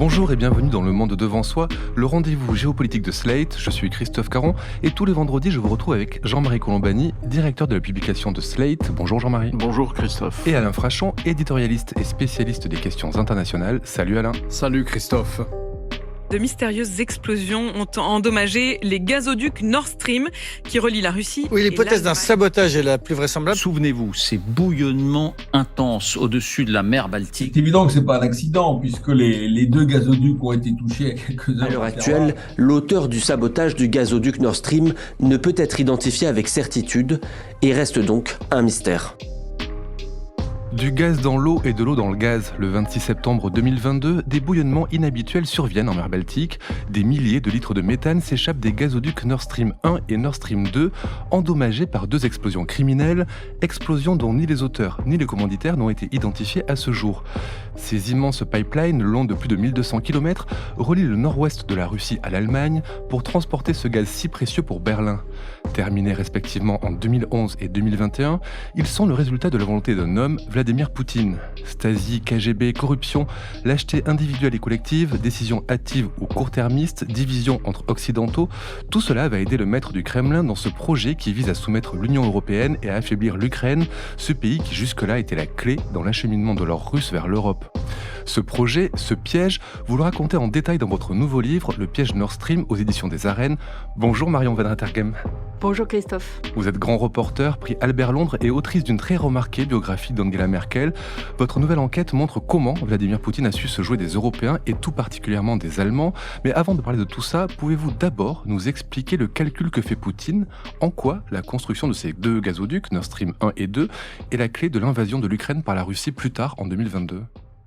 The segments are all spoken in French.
Bonjour et bienvenue dans Le Monde Devant Soi, le rendez-vous géopolitique de Slate. Je suis Christophe Caron et tous les vendredis je vous retrouve avec Jean-Marie Colombani, directeur de la publication de Slate. Bonjour Jean-Marie. Bonjour Christophe. Et Alain Frachon, éditorialiste et spécialiste des questions internationales. Salut Alain. Salut Christophe. De mystérieuses explosions ont endommagé les gazoducs Nord Stream qui relient la Russie. Oui, l'hypothèse d'un sabotage est la plus vraisemblable. Souvenez-vous, ces bouillonnements intenses au-dessus de la mer Baltique. C'est évident que ce n'est pas un accident, puisque les deux gazoducs ont été touchés à quelques heures. À l'heure actuelle, l'auteur du sabotage du gazoduc Nord Stream ne peut être identifié avec certitude et reste donc un mystère. Du gaz dans l'eau et de l'eau dans le gaz. Le 26 septembre 2022, des bouillonnements inhabituels surviennent en mer Baltique. Des milliers de litres de méthane s'échappent des gazoducs Nord Stream 1 et Nord Stream 2, endommagés par deux explosions criminelles, explosions dont ni les auteurs ni les commanditaires n'ont été identifiés à ce jour. Ces immenses pipelines, longs de plus de 1200 km, relient le nord-ouest de la Russie à l'Allemagne pour transporter ce gaz si précieux pour Berlin. Terminés respectivement en 2011 et 2021, ils sont le résultat de la volonté d'un homme, Vladimir Poutine. Stasi, KGB, corruption, lâcheté individuelle et collective, décisions hâtives ou court-termistes, division entre occidentaux, tout cela va aider le maître du Kremlin dans ce projet qui vise à soumettre l'Union européenne et à affaiblir l'Ukraine, ce pays qui jusque-là était la clé dans l'acheminement de l'or russe vers l'Europe. Ce projet, ce piège, vous le racontez en détail dans votre nouveau livre, Le piège Nord Stream, aux éditions des Arènes. Bonjour Marion Van Rettergem. Bonjour Christophe. Vous êtes grand reporter, prix Albert Londres et autrice d'une très remarquée biographie d'Angela Merkel. Votre nouvelle enquête montre comment Vladimir Poutine a su se jouer des Européens et tout particulièrement des Allemands. Mais avant de parler de tout ça, pouvez-vous d'abord nous expliquer le calcul que fait Poutine? En quoi la construction de ces deux gazoducs, Nord Stream 1 et 2, est la clé de l'invasion de l'Ukraine par la Russie plus tard en 2022?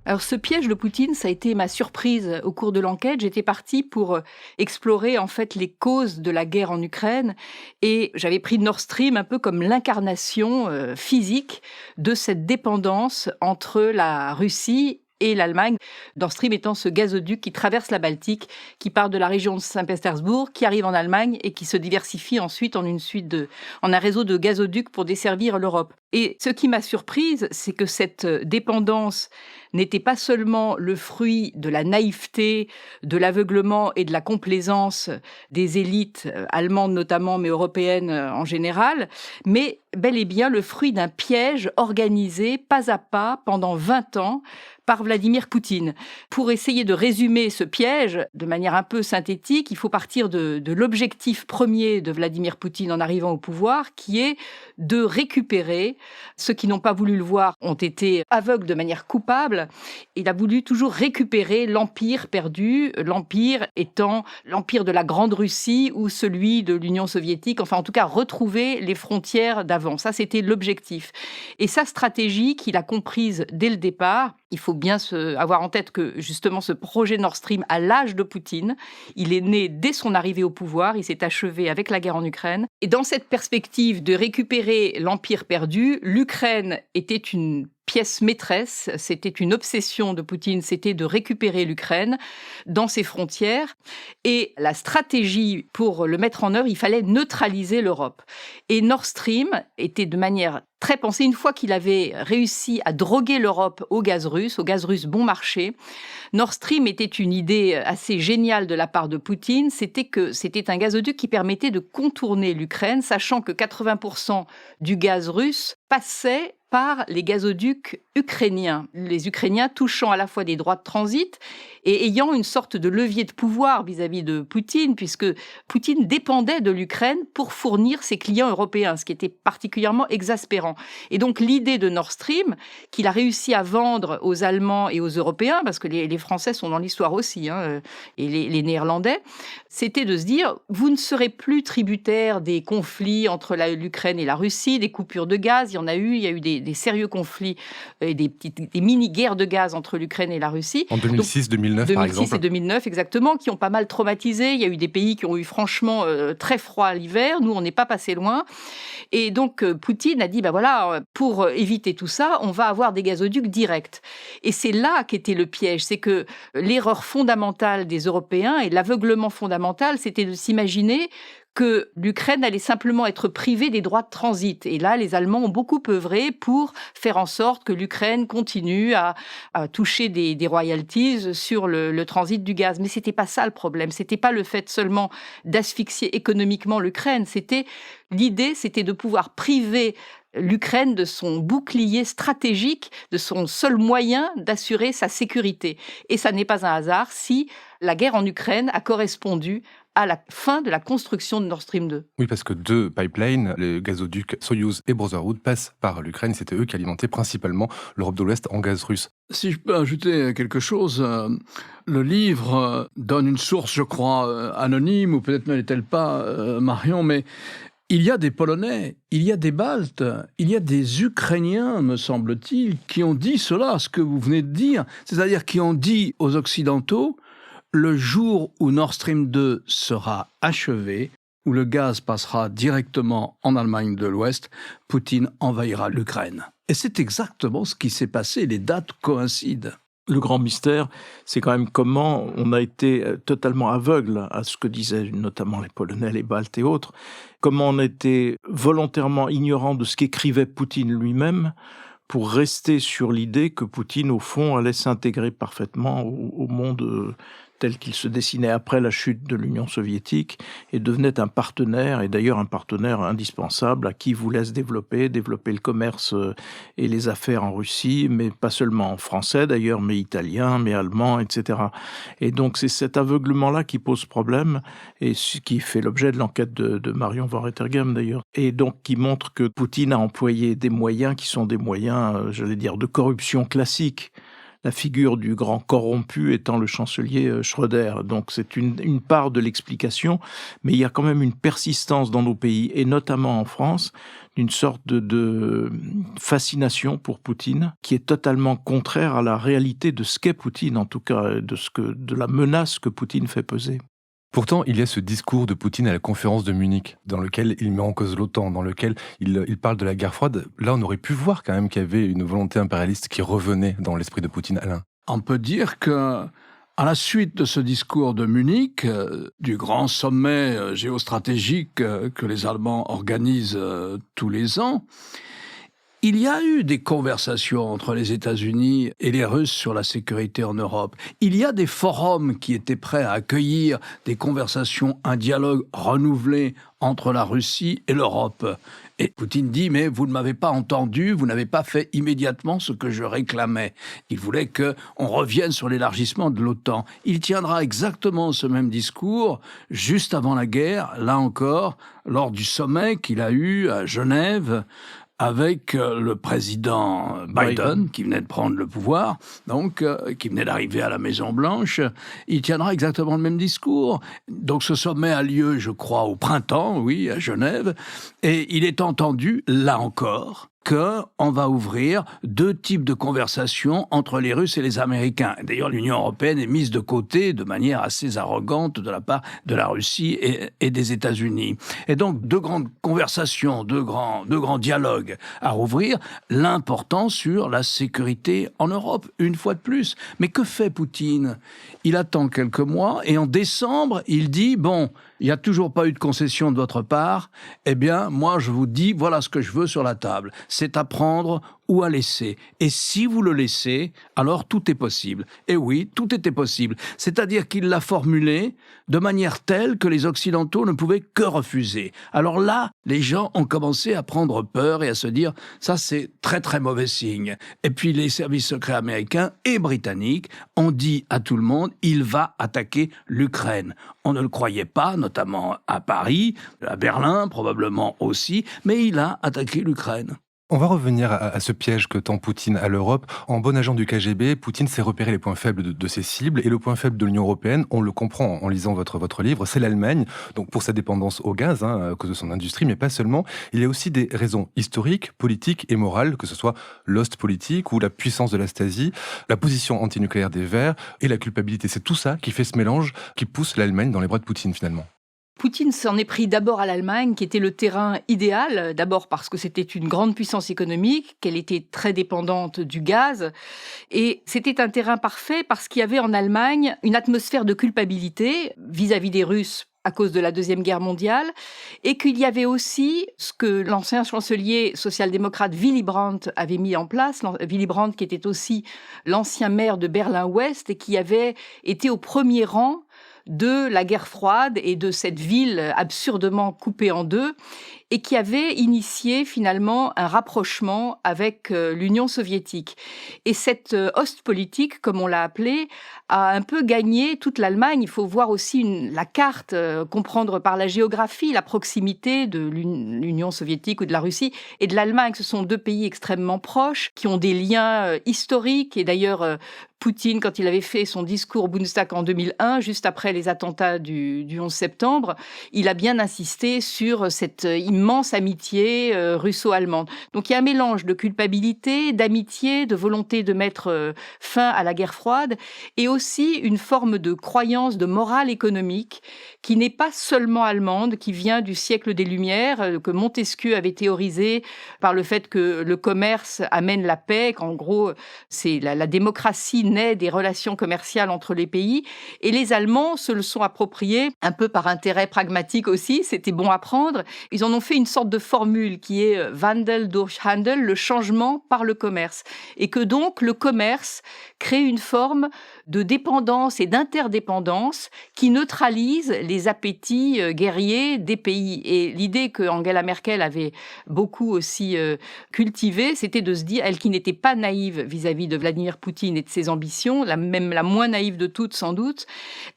Alors ce piège de Poutine, ça a été ma surprise au cours de l'enquête. J'étais partie pour explorer en fait les causes de la guerre en Ukraine et j'avais pris Nord Stream un peu comme l'incarnation physique de cette dépendance entre la Russie et l'Allemagne, Nord Stream étant ce gazoduc qui traverse la Baltique, qui part de la région de Saint-Pétersbourg, qui arrive en Allemagne et qui se diversifie ensuite en un réseau de gazoducs pour desservir l'Europe. Et ce qui m'a surprise, c'est que cette dépendance n'était pas seulement le fruit de la naïveté, de l'aveuglement et de la complaisance des élites allemandes notamment, mais européennes en général, mais bel et bien le fruit d'un piège organisé pas à pas pendant 20 ans par Vladimir Poutine. Pour essayer de résumer ce piège de manière un peu synthétique, il faut partir de l'objectif premier de Vladimir Poutine en arrivant au pouvoir, qui est de récupérer. Ceux qui n'ont pas voulu le voir ont été aveugles de manière coupable. Il a voulu toujours récupérer l'empire perdu, l'empire étant l'empire de la Grande Russie ou celui de l'Union soviétique, enfin en tout cas retrouver les frontières d'avant. Ça, c'était l'objectif. Et sa stratégie, qu'il a comprise dès le départ, il faut bien avoir en tête que justement ce projet Nord Stream a l'âge de Poutine. Il est né dès son arrivée au pouvoir, il s'est achevé avec la guerre en Ukraine. Et dans cette perspective de récupérer l'empire perdu, l'Ukraine était une pièce maîtresse, c'était une obsession de Poutine, c'était de récupérer l'Ukraine dans ses frontières. Et la stratégie pour le mettre en œuvre, il fallait neutraliser l'Europe. Et Nord Stream était de manière très pensée, une fois qu'il avait réussi à droguer l'Europe au gaz russe bon marché, Nord Stream était une idée assez géniale de la part de Poutine, c'était un gazoduc qui permettait de contourner l'Ukraine, sachant que 80% du gaz russe passait par les gazoducs ukrainiens. Les Ukrainiens touchant à la fois des droits de transit et ayant une sorte de levier de pouvoir vis-à-vis de Poutine, puisque Poutine dépendait de l'Ukraine pour fournir ses clients européens, ce qui était particulièrement exaspérant. Et donc l'idée de Nord Stream, qu'il a réussi à vendre aux Allemands et aux Européens, parce que les Français sont dans l'histoire aussi, et les Néerlandais, c'était de se dire, vous ne serez plus tributaire des conflits entre l'Ukraine et la Russie, des coupures de gaz, il y a eu des sérieux conflits et des mini-guerres de gaz entre l'Ukraine et la Russie. En 2006-2009, par exemple. 2006 et 2009, exactement, qui ont pas mal traumatisé. Il y a eu des pays qui ont eu franchement très froid l'hiver. Nous, on n'est pas passé loin. Et donc, Poutine a dit, pour éviter tout ça, on va avoir des gazoducs directs. Et c'est là qu'était le piège. C'est que l'erreur fondamentale des Européens et l'aveuglement fondamental, c'était de s'imaginer que l'Ukraine allait simplement être privée des droits de transit. Et là, les Allemands ont beaucoup œuvré pour faire en sorte que l'Ukraine continue à toucher des royalties sur le transit du gaz. Mais c'était pas ça le problème. C'était pas le fait seulement d'asphyxier économiquement l'Ukraine. L'idée, c'était de pouvoir priver l'Ukraine de son bouclier stratégique, de son seul moyen d'assurer sa sécurité. Et ça n'est pas un hasard si la guerre en Ukraine a correspondu à la fin de la construction de Nord Stream 2. Oui, parce que 2 pipelines, les gazoducs Soyouz et Brotherhood, passent par l'Ukraine. C'était eux qui alimentaient principalement l'Europe de l'Ouest en gaz russe. Si je peux ajouter quelque chose, le livre donne une source, je crois, anonyme, ou peut-être ne l'est-elle pas, Marion, mais il y a des Polonais, il y a des Baltes, il y a des Ukrainiens, me semble-t-il, qui ont dit cela, ce que vous venez de dire, c'est-à-dire qui ont dit aux Occidentaux: le jour où Nord Stream 2 sera achevé, où le gaz passera directement en Allemagne de l'Ouest, Poutine envahira l'Ukraine. Et c'est exactement ce qui s'est passé, les dates coïncident. Le grand mystère, c'est quand même comment on a été totalement aveugle à ce que disaient notamment les Polonais, les Baltes et autres, comment on était volontairement ignorant de ce qu'écrivait Poutine lui-même pour rester sur l'idée que Poutine, au fond, allait s'intégrer parfaitement au monde tel qu'il se dessinait après la chute de l'Union soviétique et devenait un partenaire, et d'ailleurs un partenaire indispensable à qui voulait se développer le commerce et les affaires en Russie, mais pas seulement en français d'ailleurs, mais italien, mais allemand, etc. Et donc c'est cet aveuglement-là qui pose problème et qui fait l'objet de l'enquête de Marion Van Rettergem d'ailleurs. Et donc qui montre que Poutine a employé des moyens qui sont des moyens, j'allais dire, de corruption classique. La figure du grand corrompu étant le chancelier Schröder. Donc c'est une part de l'explication, mais il y a quand même une persistance dans nos pays, et notamment en France, d'une sorte de fascination pour Poutine, qui est totalement contraire à la réalité de ce qu'est Poutine, en tout cas de la menace que Poutine fait peser. Pourtant, il y a ce discours de Poutine à la conférence de Munich, dans lequel il met en cause l'OTAN, dans lequel il parle de la guerre froide. Là, on aurait pu voir quand même qu'il y avait une volonté impérialiste qui revenait dans l'esprit de Poutine, Alain. On peut dire que, à la suite de ce discours de Munich, du grand sommet géostratégique que les Allemands organisent tous les ans, il y a eu des conversations entre les États-Unis et les Russes sur la sécurité en Europe. Il y a des forums qui étaient prêts à accueillir des conversations, un dialogue renouvelé entre la Russie et l'Europe. Et Poutine dit « mais vous ne m'avez pas entendu, vous n'avez pas fait immédiatement ce que je réclamais ». Il voulait qu'on revienne sur l'élargissement de l'OTAN. Il tiendra exactement ce même discours juste avant la guerre, là encore, lors du sommet qu'il a eu à Genève, avec le président Biden, qui venait de prendre le pouvoir, donc qui venait d'arriver à la Maison-Blanche. Il tiendra exactement le même discours. Donc ce sommet a lieu, je crois, au printemps, oui, à Genève, et il est entendu, là encore, qu'on va ouvrir 2 types de conversations entre les Russes et les Américains. D'ailleurs, l'Union européenne est mise de côté de manière assez arrogante de la part de la Russie et des États-Unis. Et donc, 2 grandes conversations, 2 grands dialogues à rouvrir. L'important sur la sécurité en Europe, une fois de plus. Mais que fait Poutine ? Il attend quelques mois et en décembre, il dit « Bon, il n'y a toujours pas eu de concession de votre part. Eh bien, moi, je vous dis, voilà ce que je veux sur la table. C'est à prendre ou à laisser. Et si vous le laissez, alors tout est possible. » Et oui, tout était possible. C'est-à-dire qu'il l'a formulé de manière telle que les Occidentaux ne pouvaient que refuser. Alors là, les gens ont commencé à prendre peur et à se dire « ça, c'est très très mauvais signe ». Et puis les services secrets américains et britanniques ont dit à tout le monde « il va attaquer l'Ukraine ». On ne le croyait pas, notamment à Paris, à Berlin probablement aussi, mais il a attaqué l'Ukraine. On va revenir à ce piège que tend Poutine à l'Europe. En bon agent du KGB, Poutine sait repérer les points faibles de ses cibles. Et le point faible de l'Union européenne, on le comprend en lisant votre livre, c'est l'Allemagne. Donc pour sa dépendance au gaz, à cause de son industrie, mais pas seulement. Il y a aussi des raisons historiques, politiques et morales, que ce soit l'Ostpolitik ou la puissance de la Stasi, la position antinucléaire des Verts et la culpabilité. C'est tout ça qui fait ce mélange, qui pousse l'Allemagne dans les bras de Poutine finalement. Poutine s'en est pris d'abord à l'Allemagne, qui était le terrain idéal, d'abord parce que c'était une grande puissance économique, qu'elle était très dépendante du gaz, et c'était un terrain parfait parce qu'il y avait en Allemagne une atmosphère de culpabilité vis-à-vis des Russes à cause de la Deuxième Guerre mondiale, et qu'il y avait aussi ce que l'ancien chancelier social-démocrate Willy Brandt avait mis en place, Willy Brandt qui était aussi l'ancien maire de Berlin-Ouest et qui avait été au premier rang de la guerre froide et de cette ville absurdement coupée en deux, et qui avait initié finalement un rapprochement avec l'Union soviétique. Et cette Ostpolitik, comme on l'a appelée, a un peu gagné toute l'Allemagne. Il faut voir aussi la carte, comprendre par la géographie la proximité de l'Union soviétique ou de la Russie et de l'Allemagne. Ce sont deux pays extrêmement proches, qui ont des liens historiques. Et d'ailleurs, Poutine, quand il avait fait son discours au Bundestag en 2001, juste après les attentats du 11 septembre, il a bien insisté sur cette immense amitié russo-allemande. Donc il y a un mélange de culpabilité, d'amitié, de volonté de mettre fin à la guerre froide, et aussi une forme de croyance, de morale économique qui n'est pas seulement allemande, qui vient du siècle des Lumières, que Montesquieu avait théorisé par le fait que le commerce amène la paix, qu'en gros, c'est la démocratie naît des relations commerciales entre les pays. Et les Allemands se le sont appropriés, un peu par intérêt pragmatique aussi, c'était bon à prendre. Ils en ont fait une sorte de formule qui est Wandel durch Handel, le changement par le commerce. Et que donc le commerce crée une forme de dépendance et d'interdépendance qui neutralise les appétits guerriers des pays. Et l'idée que Angela Merkel avait beaucoup aussi cultivée, c'était de se dire, elle qui n'était pas naïve vis-à-vis de Vladimir Poutine et de ses ambitions, même la moins naïve de toutes sans doute,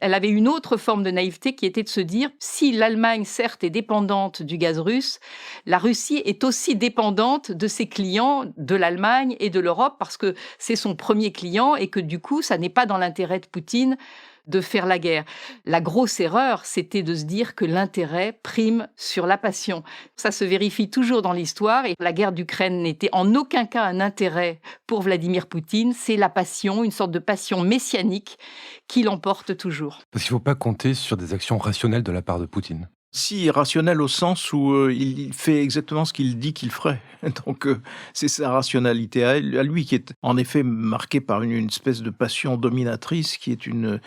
elle avait une autre forme de naïveté qui était de se dire, si l'Allemagne certes est dépendante du gaz russe, la Russie est aussi dépendante de ses clients de l'Allemagne et de l'Europe parce que c'est son premier client et que du coup, ça n'est pas dans l'intérêt de Poutine de faire la guerre. La grosse erreur, c'était de se dire que l'intérêt prime sur la passion. Ça se vérifie toujours dans l'histoire et la guerre d'Ukraine n'était en aucun cas un intérêt pour Vladimir Poutine. C'est la passion, une sorte de passion messianique qui l'emporte toujours. Parce qu'il ne faut pas compter sur des actions rationnelles de la part de Poutine. Si, rationnel au sens où il fait exactement ce qu'il dit qu'il ferait. Donc c'est sa rationalité à lui qui est en effet marquée par une espèce de passion dominatrice qui est une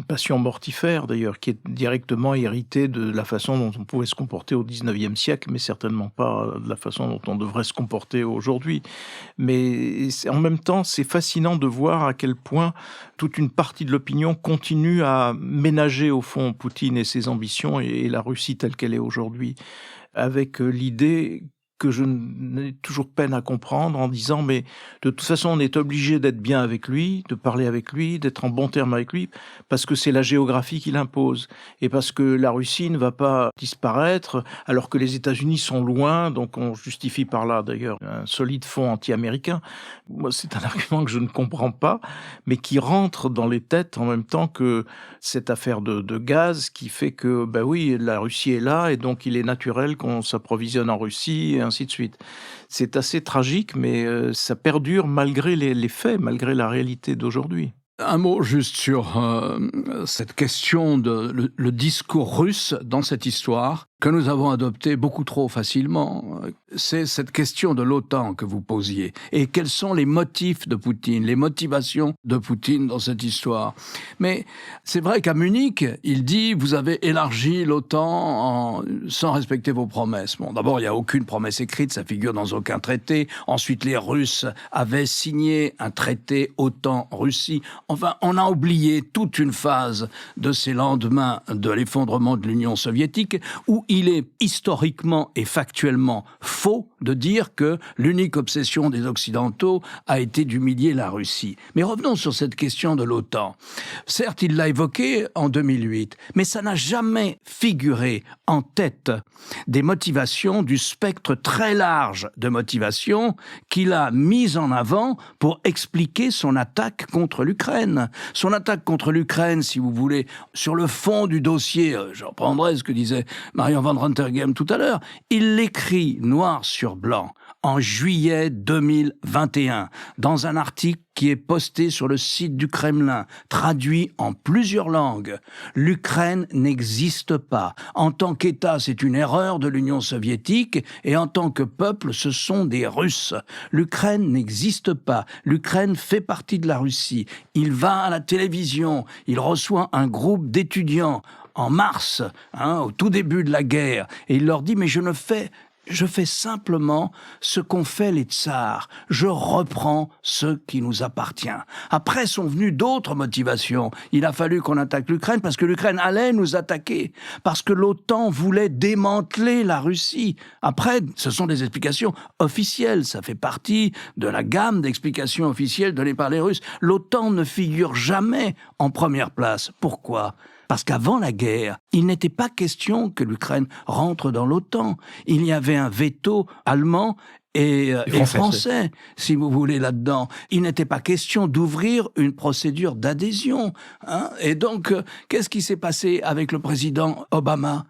passion mortifère d'ailleurs, qui est directement héritée de la façon dont on pouvait se comporter au 19e siècle, mais certainement pas de la façon dont on devrait se comporter aujourd'hui. Mais en même temps, c'est fascinant de voir à quel point toute une partie de l'opinion continue à ménager au fond Poutine et ses ambitions et la Russie telle qu'elle est aujourd'hui, avec l'idée que je n'ai toujours peine à comprendre en disant mais de toute façon on est obligé d'être bien avec lui, de parler avec lui, d'être en bon terme avec lui parce que c'est la géographie qui l'impose et parce que la Russie ne va pas disparaître alors que les États-Unis sont loin, donc on justifie par là d'ailleurs un solide fond anti-américain. Moi c'est un argument que je ne comprends pas mais qui rentre dans les têtes en même temps que cette affaire de gaz qui fait que ben oui la Russie est là et donc il est naturel qu'on s'approvisionne en Russie et ainsi de suite. C'est assez tragique, mais ça perdure malgré les faits, malgré la réalité d'aujourd'hui. Un mot juste sur cette question de le discours russe dans cette histoire que nous avons adopté beaucoup trop facilement. C'est cette question de l'OTAN que vous posiez. Et quels sont les motifs de Poutine, les motivations de Poutine dans cette histoire. Mais c'est vrai qu'à Munich, il dit « vous avez élargi l'OTAN sans respecter vos promesses ». Bon, d'abord, il n'y a aucune promesse écrite, ça figure dans aucun traité. Ensuite, les Russes avaient signé un traité OTAN-Russie. Enfin, on a oublié toute une phase de ces lendemains de l'effondrement de l'Union soviétique où il est historiquement et factuellement faux de dire que l'unique obsession des Occidentaux a été d'humilier la Russie. Mais revenons sur cette question de l'OTAN. Certes, il l'a évoqué en 2008, mais ça n'a jamais figuré en tête des motivations, du spectre très large de motivations qu'il a mis en avant pour expliquer son attaque contre l'Ukraine. Son attaque contre l'Ukraine, si vous voulez, sur le fond du dossier, je reprendrai ce que disait Marion Van Rentergem tout à l'heure, il l'écrit noir sur blanc en juillet 2021 dans un article qui est posté sur le site du Kremlin, traduit en plusieurs langues. L'Ukraine n'existe pas. En tant qu'État, c'est une erreur de l'Union soviétique et en tant que peuple, ce sont des Russes. L'Ukraine n'existe pas. L'Ukraine fait partie de la Russie. Il va à la télévision, il reçoit un groupe d'étudiants en mars, au tout début de la guerre, et il leur dit « Mais je fais simplement ce qu'ont fait les tsars. Je reprends ce qui nous appartient. » Après sont venues d'autres motivations. Il a fallu qu'on attaque l'Ukraine parce que l'Ukraine allait nous attaquer, parce que l'OTAN voulait démanteler la Russie. Après, ce sont des explications officielles. Ça fait partie de la gamme d'explications officielles données par les Russes. L'OTAN ne figure jamais en première place. Pourquoi ? Parce qu'avant la guerre, il n'était pas question que l'Ukraine rentre dans l'OTAN. Il y avait un veto allemand et français, si vous voulez, là-dedans. Il n'était pas question d'ouvrir une procédure d'adhésion. Et donc, qu'est-ce qui s'est passé avec le président Obama ?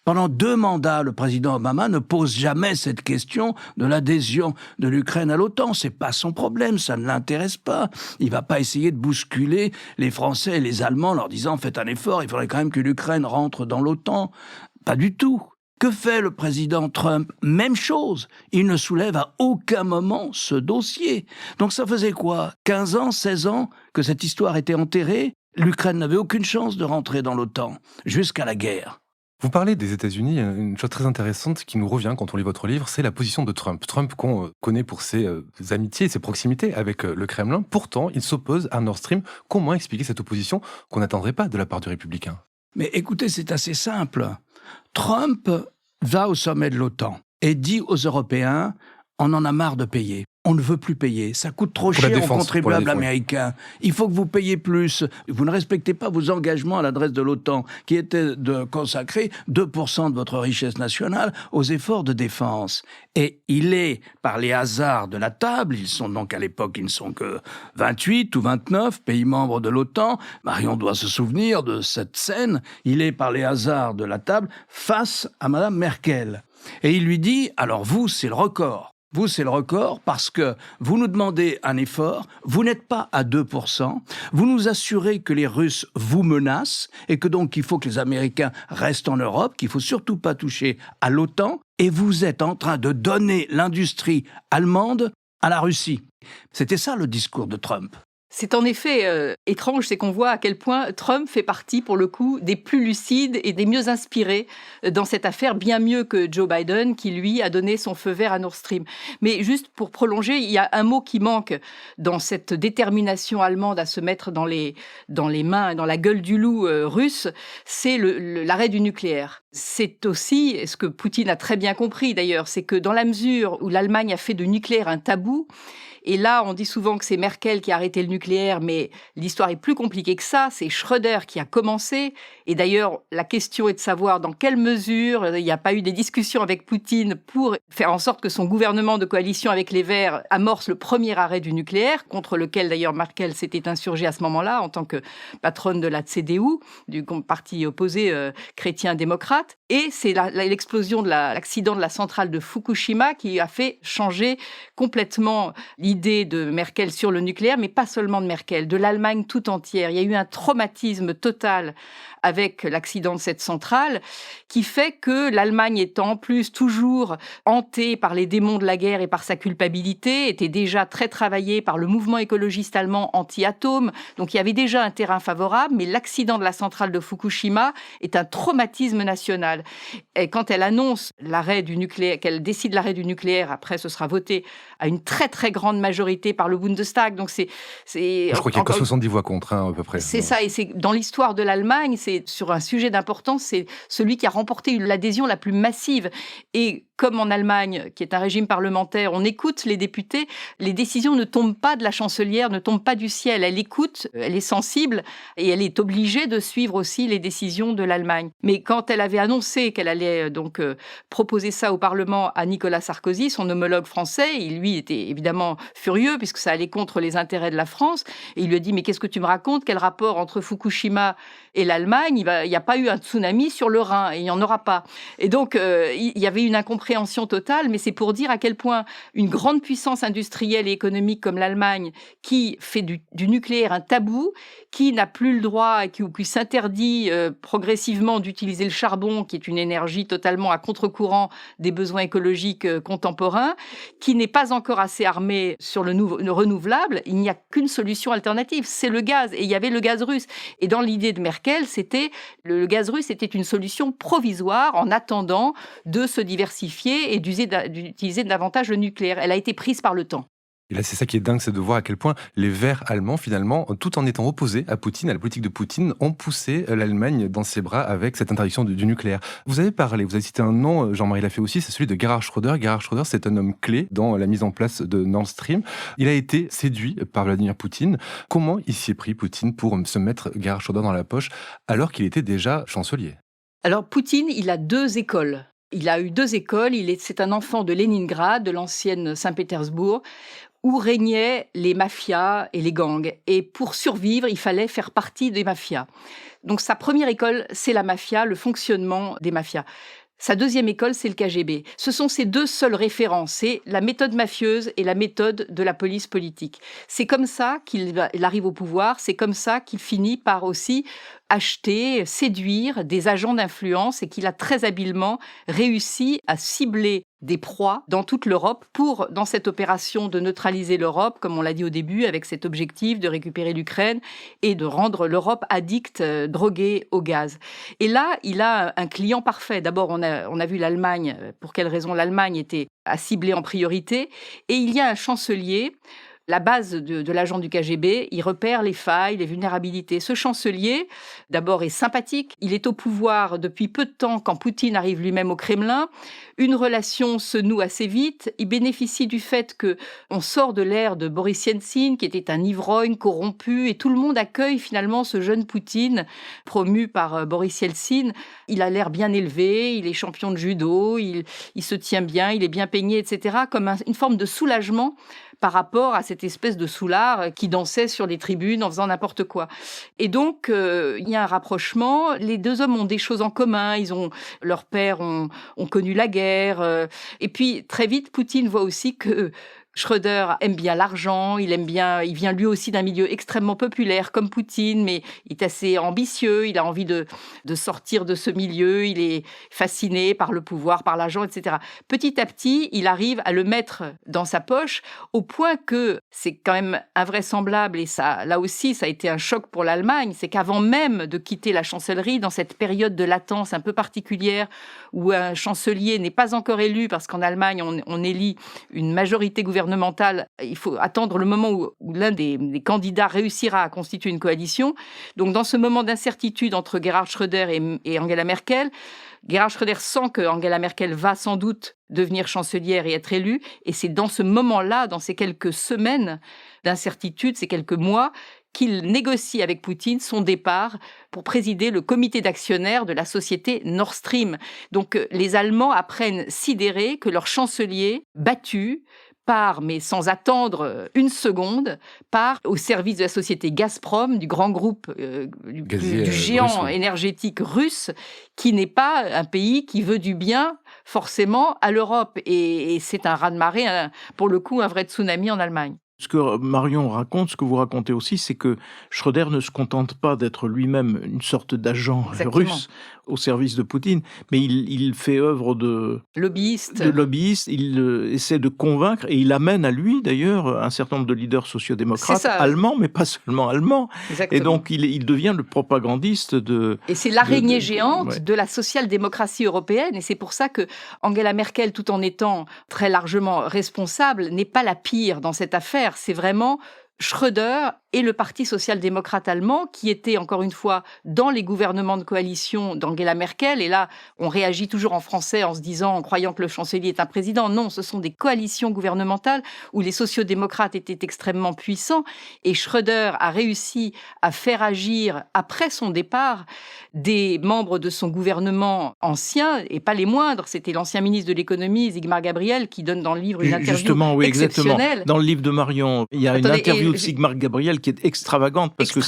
Pendant 2 mandats, le président Obama ne pose jamais cette question de l'adhésion de l'Ukraine à l'OTAN. C'est pas son problème, ça ne l'intéresse pas. Il va pas essayer de bousculer les Français et les Allemands en leur disant « Faites un effort, il faudrait quand même que l'Ukraine rentre dans l'OTAN ». Pas du tout. Que fait le président Trump ? Même chose. Il ne soulève à aucun moment ce dossier. Donc ça faisait quoi ? 15 ans, 16 ans que cette histoire était enterrée ? L'Ukraine n'avait aucune chance de rentrer dans l'OTAN, jusqu'à la guerre. Vous parlez des États-Unis, une chose très intéressante qui nous revient quand on lit votre livre, c'est la position de Trump. Trump qu'on connaît pour ses amitiés et ses proximités avec le Kremlin. Pourtant, il s'oppose à Nord Stream. Comment expliquer cette opposition qu'on n'attendrait pas de la part du républicain ? Mais écoutez, c'est assez simple. Trump va au sommet de l'OTAN et dit aux Européens « On en a marre de payer. On ne veut plus payer. Ça coûte trop cher aux contribuables américains. Il faut que vous payiez plus. Vous ne respectez pas vos engagements à l'adresse de l'OTAN, qui étaient de consacrer 2% de votre richesse nationale aux efforts de défense. » Et il est, par les hasards de la table, ils sont donc à l'époque, ils ne sont que 28 ou 29 pays membres de l'OTAN. Marion doit se souvenir de cette scène. Il est, par les hasards de la table, face à Madame Merkel. Et il lui dit « Alors vous, c'est le record. Vous, c'est le record parce que vous nous demandez un effort, vous n'êtes pas à 2%, vous nous assurez que les Russes vous menacent et que donc il faut que les Américains restent en Europe, qu'il ne faut surtout pas toucher à l'OTAN, et vous êtes en train de donner l'industrie allemande à la Russie. » C'était ça le discours de Trump. C'est en effet étrange, c'est qu'on voit à quel point Trump fait partie, pour le coup, des plus lucides et des mieux inspirés dans cette affaire, bien mieux que Joe Biden, qui, lui, a donné son feu vert à Nord Stream. Mais juste pour prolonger, il y a un mot qui manque dans cette détermination allemande à se mettre dans les mains, dans la gueule du loup russe, c'est l'arrêt du nucléaire. C'est aussi, ce que Poutine a très bien compris d'ailleurs, c'est que dans la mesure où l'Allemagne a fait de nucléaire un tabou, et là, on dit souvent que c'est Merkel qui a arrêté le nucléaire, mais l'histoire est plus compliquée que ça. C'est Schröder qui a commencé. Et d'ailleurs, la question est de savoir dans quelle mesure il n'y a pas eu des discussions avec Poutine pour faire en sorte que son gouvernement de coalition avec les Verts amorce le premier arrêt du nucléaire, contre lequel d'ailleurs Merkel s'était insurgée à ce moment-là en tant que patronne de la CDU, du parti opposé chrétien-démocrate. Et c'est l'explosion de l'accident de la centrale de Fukushima qui a fait changer complètement l'idée de Merkel sur le nucléaire, mais pas seulement de Merkel, de l'Allemagne tout entière. Il y a eu un traumatisme total avec l'accident de cette centrale qui fait que l'Allemagne étant en plus toujours hantée par les démons de la guerre et par sa culpabilité, était déjà très travaillée par le mouvement écologiste allemand anti-atome. Donc il y avait déjà un terrain favorable, mais l'accident de la centrale de Fukushima est un traumatisme national. Et quand elle annonce l'arrêt du nucléaire, qu'elle décide l'arrêt du nucléaire, après ce sera voté à une très très grande majorité par le Bundestag. Donc c'est je crois qu'il y a que 70 voix contre, à peu près. C'est ça, et c'est dans l'histoire de l'Allemagne, c'est sur un sujet d'importance, c'est celui qui a remporté l'adhésion la plus massive. Et comme en Allemagne, qui est un régime parlementaire, on écoute les députés, les décisions ne tombent pas de la chancelière, ne tombent pas du ciel. Elle écoute, elle est sensible et elle est obligée de suivre aussi les décisions de l'Allemagne. Mais quand elle avait annoncé qu'elle allait donc proposer ça au Parlement à Nicolas Sarkozy, son homologue français, il lui était évidemment furieux puisque ça allait contre les intérêts de la France. Et il lui a dit « Mais qu'est-ce que tu me racontes ? Quel rapport entre Fukushima et l'Allemagne ? Il n'y a pas eu un tsunami sur le Rhin et il n'y en aura pas. » Et donc, il y avait une incompréhension incompréhension totale, mais c'est pour dire à quel point une grande puissance industrielle et économique comme l'Allemagne, qui fait du nucléaire un tabou, qui n'a plus le droit et qui s'interdit progressivement d'utiliser le charbon, qui est une énergie totalement à contre-courant des besoins écologiques contemporains, qui n'est pas encore assez armée sur le renouvelable, il n'y a qu'une solution alternative, c'est le gaz. Et il y avait le gaz russe. Et dans l'idée de Merkel, le gaz russe était une solution provisoire en attendant de se diversifier et d'utiliser davantage le nucléaire. Elle a été prise par le temps. Et là, c'est ça qui est dingue, c'est de voir à quel point les Verts allemands, finalement, tout en étant opposés à Poutine, à la politique de Poutine, ont poussé l'Allemagne dans ses bras avec cette interdiction du nucléaire. Vous avez cité un nom, Jean-Marie l'a fait aussi, c'est celui de Gerhard Schröder. Gerhard Schröder, c'est un homme clé dans la mise en place de Nord Stream. Il a été séduit par Vladimir Poutine. Comment il s'y est pris, Poutine, pour se mettre Gerhard Schröder dans la poche, alors qu'il était déjà chancelier? Alors, Poutine, il a 2 écoles. Il a eu 2 écoles. C'est un enfant de Leningrad, de l'ancienne Saint-Pétersbourg, où régnaient les mafias et les gangs. Et pour survivre, il fallait faire partie des mafias. Donc sa première école, c'est la mafia, le fonctionnement des mafias. Sa deuxième école, c'est le KGB. Ce sont ses 2 seules références, c'est la méthode mafieuse et la méthode de la police politique. C'est comme ça qu'il arrive au pouvoir, c'est comme ça qu'il finit par aussi acheter, séduire des agents d'influence et qu'il a très habilement réussi à cibler des proies dans toute l'Europe pour, dans cette opération de neutraliser l'Europe, comme on l'a dit au début, avec cet objectif de récupérer l'Ukraine et de rendre l'Europe addicte, droguée au gaz. Et là, il a un client parfait. D'abord, on a vu l'Allemagne, pour quelle raison l'Allemagne était à cibler en priorité. Et il y a un chancelier. La base de l'agent du KGB, il repère les failles, les vulnérabilités. Ce chancelier, d'abord, est sympathique. Il est au pouvoir depuis peu de temps quand Poutine arrive lui-même au Kremlin. Une relation se noue assez vite. Il bénéficie du fait qu'on sort de l'ère de Boris Yeltsin, qui était un ivrogne corrompu, et tout le monde accueille finalement ce jeune Poutine, promu par Boris Yeltsin. Il a l'air bien élevé, il est champion de judo, il se tient bien, il est bien peigné, etc., comme une forme de soulagement par rapport à cette espèce de soulard qui dansait sur les tribunes en faisant n'importe quoi. Et donc, il y a un rapprochement. Les 2 hommes ont des choses en commun. Leurs pères ont connu la guerre. Et puis, très vite, Poutine voit aussi que Schröder aime bien l'argent, il vient lui aussi d'un milieu extrêmement populaire comme Poutine, mais il est assez ambitieux, il a envie de sortir de ce milieu, il est fasciné par le pouvoir, par l'argent, etc. Petit à petit, il arrive à le mettre dans sa poche, au point que c'est quand même invraisemblable, et ça, là aussi, ça a été un choc pour l'Allemagne, c'est qu'avant même de quitter la chancellerie, dans cette période de latence un peu particulière, où un chancelier n'est pas encore élu, parce qu'en Allemagne, on élit une majorité gouvernementale, il faut attendre le moment où l'un des candidats réussira à constituer une coalition. Donc, dans ce moment d'incertitude entre Gerhard Schröder et Angela Merkel, Gerhard Schröder sent que Angela Merkel va sans doute devenir chancelière et être élue. Et c'est dans ce moment-là, dans ces quelques semaines d'incertitude, ces quelques mois, qu'il négocie avec Poutine son départ pour présider le comité d'actionnaires de la société Nord Stream. Donc, les Allemands apprennent sidérés que leur chancelier, battu, part, mais sans attendre une seconde, part au service de la société Gazprom, du grand groupe, du géant russe, énergétique russe, qui n'est pas un pays qui veut du bien forcément à l'Europe. Et c'est un raz-de-marée, pour le coup, un vrai tsunami en Allemagne. Ce que Marion raconte, ce que vous racontez aussi, c'est que Schröder ne se contente pas d'être lui-même une sorte d'agent russe au service de Poutine, mais il fait œuvre de lobbyiste. Il essaie de convaincre, et il amène à lui, d'ailleurs, un certain nombre de leaders sociodémocrates allemands, mais pas seulement allemands. Exactement. Et donc, il devient le propagandiste de... Et c'est l'araignée géante de la social-démocratie européenne, et c'est pour ça que Angela Merkel, tout en étant très largement responsable, n'est pas la pire dans cette affaire. C'est vraiment Schröder et le Parti social-démocrate allemand qui étaient, encore une fois, dans les gouvernements de coalition d'Angela Merkel. Et là, on réagit toujours en français en se disant, en croyant que le chancelier est un président. Non, ce sont des coalitions gouvernementales où les sociodémocrates étaient extrêmement puissants. Et Schröder a réussi à faire agir, après son départ, des membres de son gouvernement ancien, et pas les moindres. C'était l'ancien ministre de l'économie, Sigmar Gabriel, qui donne dans le livre une interview exceptionnelle. Exactement. Dans le livre de Marion, il y a une interview interview de Sigmar Gabriel qui est extravagante parce que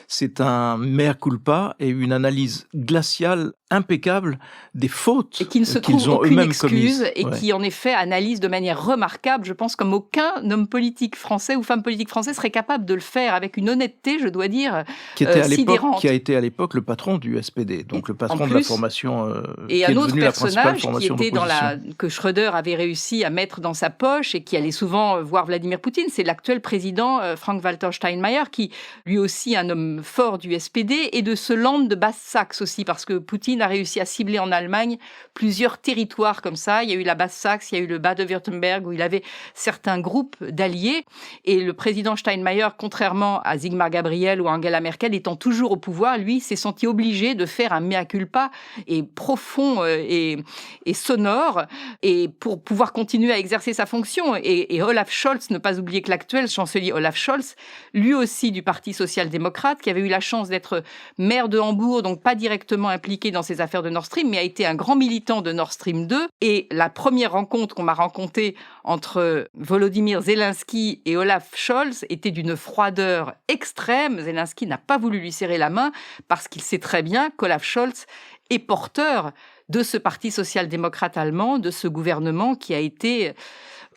c'est un mea culpa et une analyse glaciale impeccable des fautes et qui ne se qu'ils trouve ont aucune eux-mêmes excuse commises. et qui en effet analyse de manière remarquable, je pense, comme aucun homme politique français ou femme politique française serait capable de le faire avec une honnêteté, je dois dire, qui a été à l'époque le patron du SPD, donc le patron de la formation et qui un est autre devenue la principale personnage qui formation était d'opposition. que Schröder avait réussi à mettre dans sa poche et qui allait souvent voir Vladimir Poutine, c'est l'actuel président Frank-Walter Steinmeier, qui lui aussi un homme fort du SPD et de ce Land de Basse-Saxe aussi, parce que Poutine a réussi à cibler en Allemagne plusieurs territoires comme ça. Il y a eu la Basse-Saxe, il y a eu le Bade-Württemberg où il avait certains groupes d'alliés et le président Steinmeier, contrairement à Sigmar Gabriel ou Angela Merkel, étant toujours au pouvoir, lui s'est senti obligé de faire un mea culpa et profond et sonore et pour pouvoir continuer à exercer sa fonction. Et Olaf Scholz, ne pas oublier que l'actuel chancelier Olaf Scholz, lui aussi du Parti social-démocrate, qui avait eu la chance d'être maire de Hambourg, donc pas directement impliqué dans ces affaires de Nord Stream, mais a été un grand militant de Nord Stream 2. Et la première rencontre qu'on m'a racontée entre Volodymyr Zelensky et Olaf Scholz était d'une froideur extrême. Zelensky n'a pas voulu lui serrer la main parce qu'il sait très bien qu'Olaf Scholz est porteur de ce Parti social-démocrate allemand, de ce gouvernement qui a été,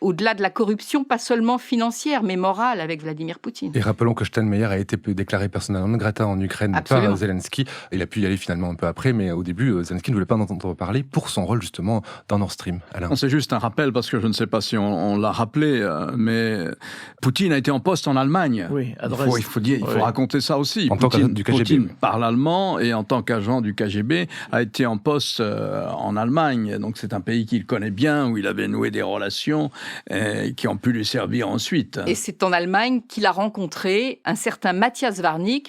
au-delà de la corruption, pas seulement financière, mais morale avec Vladimir Poutine. Et rappelons que Steinmeier a été déclaré persona non grata en Ukraine par Zelensky. Il a pu y aller finalement un peu après, mais au début, Zelensky ne voulait pas en entendre parler pour son rôle justement dans Nord Stream. Alain. C'est juste un rappel, parce que je ne sais pas si on l'a rappelé, mais Poutine a été en poste en Allemagne. Oui, à Dresde. Il faut raconter ça aussi. En tant qu'agent du KGB. Poutine parle allemand et en tant qu'agent du KGB a été en poste en Allemagne. Donc c'est un pays qu'il connaît bien, où il avait noué des relations qui ont pu lui servir ensuite. Et c'est en Allemagne qu'il a rencontré un certain Matthias Warnig.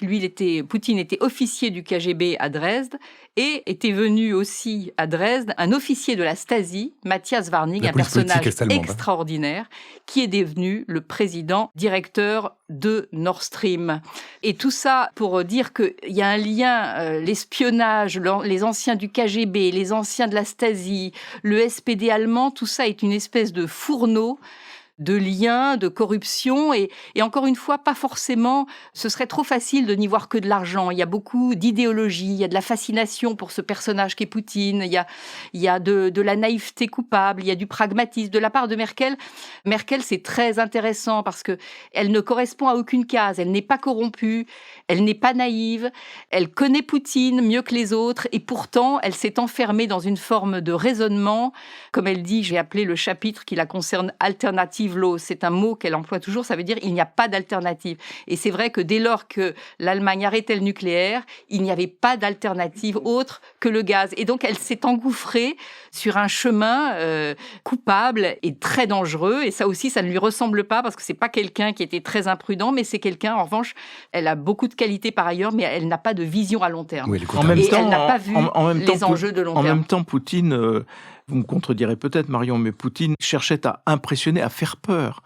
Poutine était officier du KGB à Dresde et était venu aussi à Dresde un officier de la Stasi, Matthias Warnig, un personnage extraordinaire, qui est devenu le président directeur de Nord Stream. Et tout ça pour dire qu'il y a un lien, l'espionnage, les anciens du KGB, les anciens de la Stasi, le SPD allemand, tout ça est une espèce de fourneau de liens, de corruption, et encore une fois, pas forcément, ce serait trop facile de n'y voir que de l'argent. Il y a beaucoup d'idéologie, il y a de la fascination pour ce personnage qu'est Poutine, il y a de la naïveté coupable, il y a du pragmatisme de la part de Merkel. Merkel, c'est très intéressant parce que elle ne correspond à aucune case, elle n'est pas corrompue, elle n'est pas naïve, elle connaît Poutine mieux que les autres, et pourtant, elle s'est enfermée dans une forme de raisonnement. Comme elle dit, j'ai appelé le chapitre qui la concerne alternative law. C'est un mot qu'elle emploie toujours, ça veut dire il n'y a pas d'alternative. Et c'est vrai que dès lors que l'Allemagne arrêtait le nucléaire, il n'y avait pas d'alternative autre que le gaz. Et donc elle s'est engouffrée sur un chemin coupable et très dangereux. Et ça aussi, ça ne lui ressemble pas parce que c'est pas quelqu'un qui était très imprudent, mais c'est quelqu'un, en revanche, elle a beaucoup de qualités par ailleurs, mais elle n'a pas de vision à long terme. Oui, elle n'a pas vu les enjeux de long terme. En même temps, Poutine... Vous me contredirez peut-être, Marion, mais Poutine cherchait à impressionner, à faire peur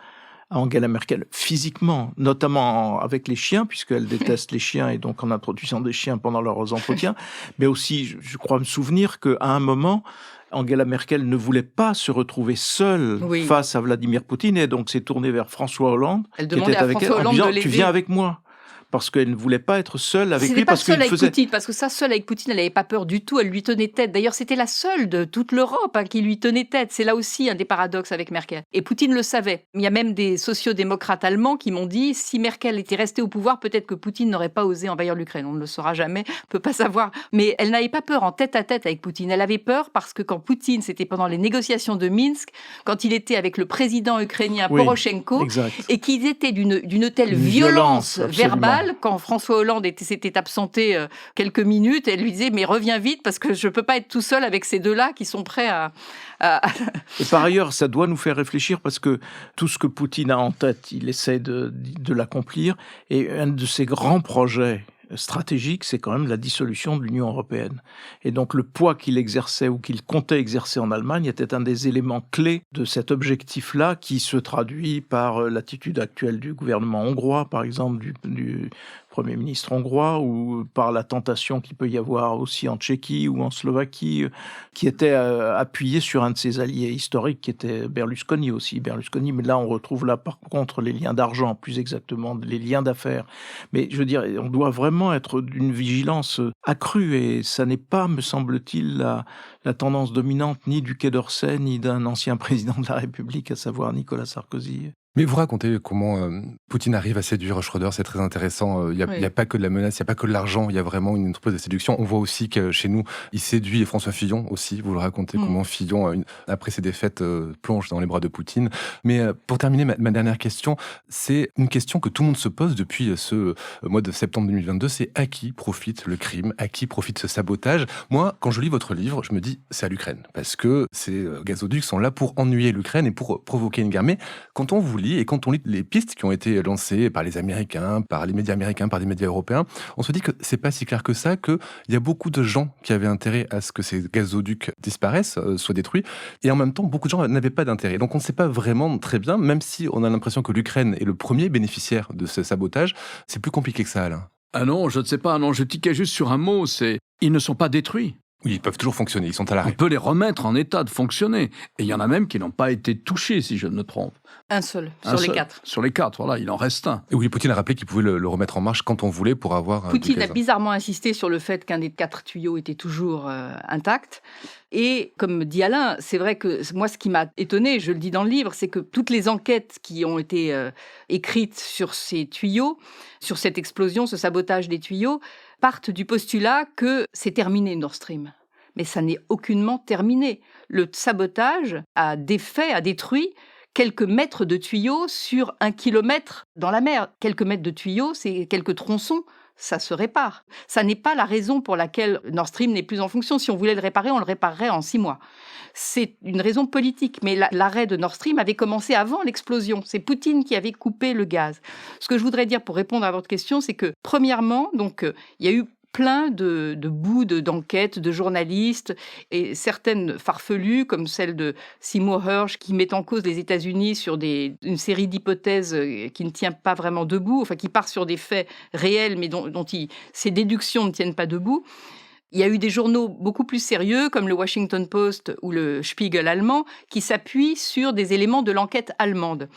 à Angela Merkel, physiquement, notamment avec les chiens, puisqu'elle déteste les chiens, et donc en introduisant des chiens pendant leurs entretiens, mais aussi, je crois me souvenir qu'à un moment, Angela Merkel ne voulait pas se retrouver seule face à Vladimir Poutine, et donc s'est tournée vers François Hollande, qui était avec elle, en disant « Tu viens avec moi ». Parce qu'elle ne voulait pas être seule avec lui. Parce Poutine, parce que seule avec Poutine, elle n'avait pas peur du tout, elle lui tenait tête. D'ailleurs, c'était la seule de toute l'Europe qui lui tenait tête. C'est là aussi un des paradoxes avec Merkel. Et Poutine le savait. Il y a même des sociodémocrates allemands qui m'ont dit, si Merkel était restée au pouvoir, peut-être que Poutine n'aurait pas osé envahir l'Ukraine. On ne le saura jamais, on ne peut pas savoir. Mais elle n'avait pas peur en tête-à-tête avec Poutine. Elle avait peur parce que quand Poutine, c'était pendant les négociations de Minsk, quand il était avec le président ukrainien Poroshenko, et qu'ils étaient d'une telle violence verbale, quand François Hollande s'était absenté quelques minutes, elle lui disait « mais reviens vite parce que je ne peux pas être tout seul avec ces deux-là qui sont prêts à... » Et par ailleurs, ça doit nous faire réfléchir parce que tout ce que Poutine a en tête, il essaie de l'accomplir. Et un de ses grands projets stratégique, c'est quand même la dissolution de l'Union européenne. Et donc le poids qu'il exerçait ou qu'il comptait exercer en Allemagne était un des éléments clés de cet objectif-là qui se traduit par l'attitude actuelle du gouvernement hongrois, par exemple, du Premier ministre hongrois, ou par la tentation qu'il peut y avoir aussi en Tchéquie ou en Slovaquie, qui était appuyé sur un de ses alliés historiques, qui était Berlusconi aussi. Berlusconi, mais là, on retrouve là, par contre, les liens d'argent, plus exactement, les liens d'affaires. Mais je veux dire, on doit vraiment être d'une vigilance accrue, et ça n'est pas, me semble-t-il, la tendance dominante ni du Quai d'Orsay, ni d'un ancien président de la République, à savoir Nicolas Sarkozy. Mais vous racontez comment Poutine arrive à séduire Schröder, c'est très intéressant. Il n'y a pas que de la menace, il n'y a pas que de l'argent, il y a vraiment une entreprise de séduction. On voit aussi que chez nous, il séduit François Fillon aussi. Vous le racontez comment Fillon, après ses défaites, plonge dans les bras de Poutine. Mais pour terminer, ma dernière question, c'est une question que tout le monde se pose depuis ce mois de septembre 2022, c'est à qui profite le crime, à qui profite ce sabotage. Moi, quand je lis votre livre, je me dis c'est à l'Ukraine, parce que ces gazoducs sont là pour ennuyer l'Ukraine et pour provoquer une guerre. Mais quand on vous lit, et quand on lit les pistes qui ont été lancées par les Américains, par les médias américains, par des médias européens, on se dit que c'est pas si clair que ça, qu'il y a beaucoup de gens qui avaient intérêt à ce que ces gazoducs disparaissent, soient détruits, et en même temps, beaucoup de gens n'avaient pas d'intérêt. Donc on ne sait pas vraiment très bien, même si on a l'impression que l'Ukraine est le premier bénéficiaire de ce sabotage, c'est plus compliqué que ça, Alain. Ah non, je ne sais pas, non, je tiquais juste sur un mot, c'est « ils ne sont pas détruits ». Oui, ils peuvent toujours fonctionner, ils sont à l'arrêt. On peut les remettre en état de fonctionner. Et il y en a même qui n'ont pas été touchés, si je ne me trompe. Un seul, sur les 4. Sur les 4, voilà, il en reste un. Et oui, Poutine a rappelé qu'il pouvait le remettre en marche quand on voulait pour avoir... Poutine a bizarrement insisté sur le fait qu'un des 4 tuyaux était toujours intact. Et comme dit Alain, c'est vrai que moi, ce qui m'a étonné, je le dis dans le livre, c'est que toutes les enquêtes qui ont été écrites sur ces tuyaux, sur cette explosion, ce sabotage des tuyaux, partent du postulat que c'est terminé Nord Stream. Mais ça n'est aucunement terminé. Le sabotage a défait, a détruit quelques mètres de tuyaux sur 1 kilomètre dans la mer. Quelques mètres de tuyaux, c'est quelques tronçons, ça se répare. Ça n'est pas la raison pour laquelle Nord Stream n'est plus en fonction. Si on voulait le réparer, on le réparerait en 6 mois. C'est une raison politique, mais l'arrêt de Nord Stream avait commencé avant l'explosion. C'est Poutine qui avait coupé le gaz. Ce que je voudrais dire pour répondre à votre question, c'est que, premièrement, il y a eu plein de bouts d'enquêtes, de journalistes, et certaines farfelues, comme celle de Seymour Hersh, qui met en cause les États-Unis sur une série d'hypothèses qui ne tient pas vraiment debout, enfin qui part sur des faits réels, mais dont ces déductions ne tiennent pas debout. Il y a eu des journaux beaucoup plus sérieux, comme le Washington Post ou le Spiegel allemand, qui s'appuient sur des éléments de l'enquête allemande.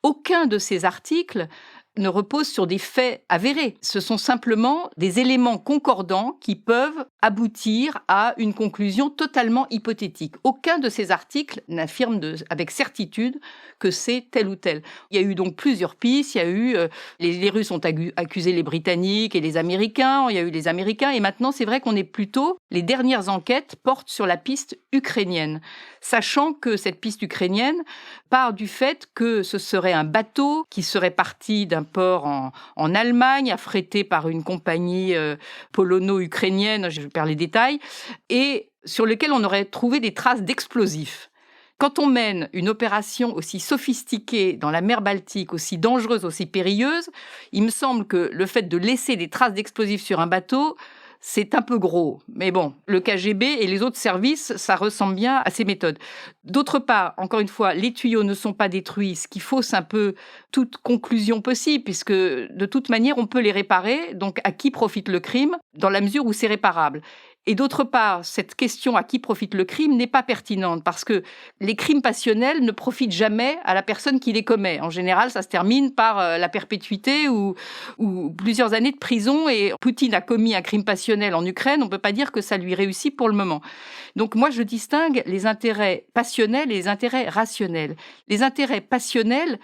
Aucun de ces articles ne repose sur des faits avérés. Ce sont simplement des éléments concordants qui peuvent aboutir à une conclusion totalement hypothétique. Aucun de ces articles n'affirme avec certitude que c'est tel ou tel. Il y a eu donc plusieurs pistes. Il y a eu les Russes ont accusé les Britanniques et les Américains. Il y a eu les Américains. Et maintenant, c'est vrai qu'on est plutôt... Les dernières enquêtes portent sur la piste ukrainienne, sachant que cette piste ukrainienne part du fait que ce serait un bateau qui serait parti d'un port en Allemagne, affrété par une compagnie polono-ukrainienne, je perds les détails, et sur lequel on aurait trouvé des traces d'explosifs. Quand on mène une opération aussi sophistiquée dans la mer Baltique, aussi dangereuse, aussi périlleuse, il me semble que le fait de laisser des traces d'explosifs sur un bateau, c'est un peu gros. Mais bon, le KGB et les autres services, ça ressemble bien à ces méthodes. D'autre part, encore une fois, les tuyaux ne sont pas détruits, ce qui fausse un peu toute conclusion possible, puisque de toute manière, on peut les réparer. Donc, à qui profite le crime, dans la mesure où c'est réparable ? Et d'autre part, cette question à qui profite le crime n'est pas pertinente parce que les crimes passionnels ne profitent jamais à la personne qui les commet. En général, ça se termine par la perpétuité ou plusieurs années de prison. Et Poutine a commis un crime passionnel en Ukraine, on ne peut pas dire que ça lui réussit pour le moment. Donc moi, je distingue les intérêts passionnels et les intérêts rationnels. Les intérêts passionnels,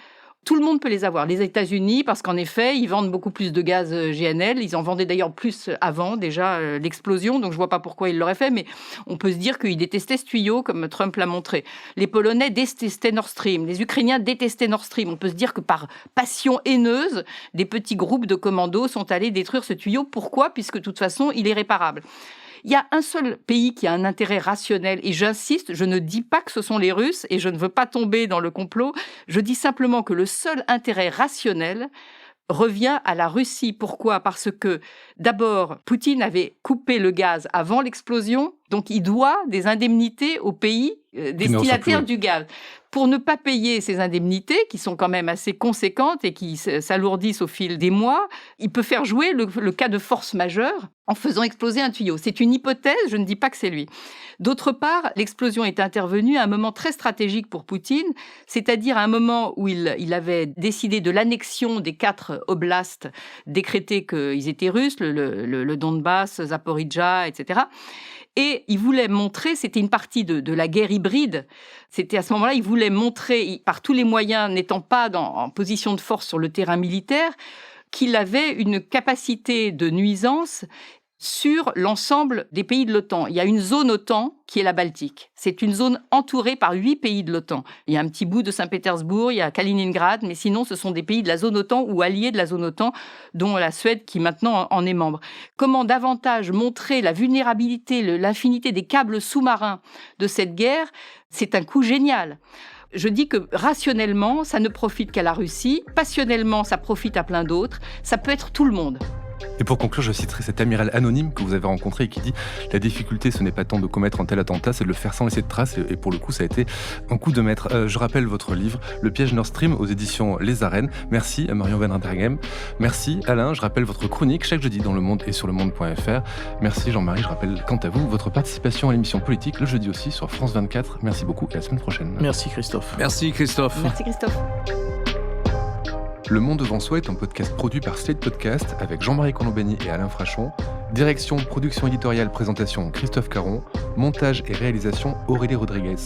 tout le monde peut les avoir. Les États-Unis, parce qu'en effet, ils vendent beaucoup plus de gaz GNL. Ils en vendaient d'ailleurs plus avant, déjà, l'explosion. Donc, je ne vois pas pourquoi ils l'auraient fait. Mais on peut se dire qu'ils détestaient ce tuyau, comme Trump l'a montré. Les Polonais détestaient Nord Stream. Les Ukrainiens détestaient Nord Stream. On peut se dire que par passion haineuse, des petits groupes de commandos sont allés détruire ce tuyau. Pourquoi ? Puisque, de toute façon, il est réparable. Il y a un seul pays qui a un intérêt rationnel, et j'insiste, je ne dis pas que ce sont les Russes, et je ne veux pas tomber dans le complot, je dis simplement que le seul intérêt rationnel revient à la Russie. Pourquoi ? Parce que, d'abord, Poutine avait coupé le gaz avant l'explosion, Donc il doit des indemnités aux pays destinataires du gaz. Pour ne pas payer ces indemnités, qui sont quand même assez conséquentes et qui s'alourdissent au fil des mois, il peut faire jouer le cas de force majeure en faisant exploser un tuyau. C'est une hypothèse, je ne dis pas que c'est lui. D'autre part, l'explosion est intervenue à un moment très stratégique pour Poutine, c'est-à-dire à un moment où il avait décidé de l'annexion des 4 oblasts décrétés qu'ils étaient russes, le Donbass, Zaporijjia, etc. Et il voulait montrer, c'était une partie de la guerre hybride, c'était à ce moment-là, il voulait montrer, par tous les moyens, n'étant pas en position de force sur le terrain militaire, qu'il avait une capacité de nuisance sur l'ensemble des pays de l'OTAN. Il y a une zone OTAN qui est la Baltique. C'est une zone entourée par 8 pays de l'OTAN. Il y a un petit bout de Saint-Pétersbourg, il y a Kaliningrad, mais sinon ce sont des pays de la zone OTAN ou alliés de la zone OTAN, dont la Suède qui maintenant en est membre. Comment davantage montrer la vulnérabilité, l'infinité des câbles sous-marins de cette guerre, c'est un coup génial. Je dis que rationnellement, ça ne profite qu'à la Russie, passionnellement, ça profite à plein d'autres, ça peut être tout le monde. Et pour conclure, je citerai cet amiral anonyme que vous avez rencontré et qui dit « La difficulté, ce n'est pas tant de commettre un tel attentat, c'est de le faire sans laisser de traces. » Et pour le coup, ça a été un coup de maître. Je rappelle votre livre « Le piège Nord Stream » aux éditions Les Arènes. Merci à Marion Van Rindergem. Merci Alain. Je rappelle votre chronique chaque jeudi dans Le Monde et sur lemonde.fr. Merci Jean-Marie. Je rappelle quant à vous votre participation à l'émission politique le jeudi aussi sur France 24. Merci beaucoup et à la semaine prochaine. Merci Christophe. Merci Christophe. Merci Christophe. Le Monde devant soi est un podcast produit par Slate Podcast avec Jean-Marie Colombani et Alain Frachon. Direction, production éditoriale, présentation Christophe Caron. Montage et réalisation Aurélie Rodriguez.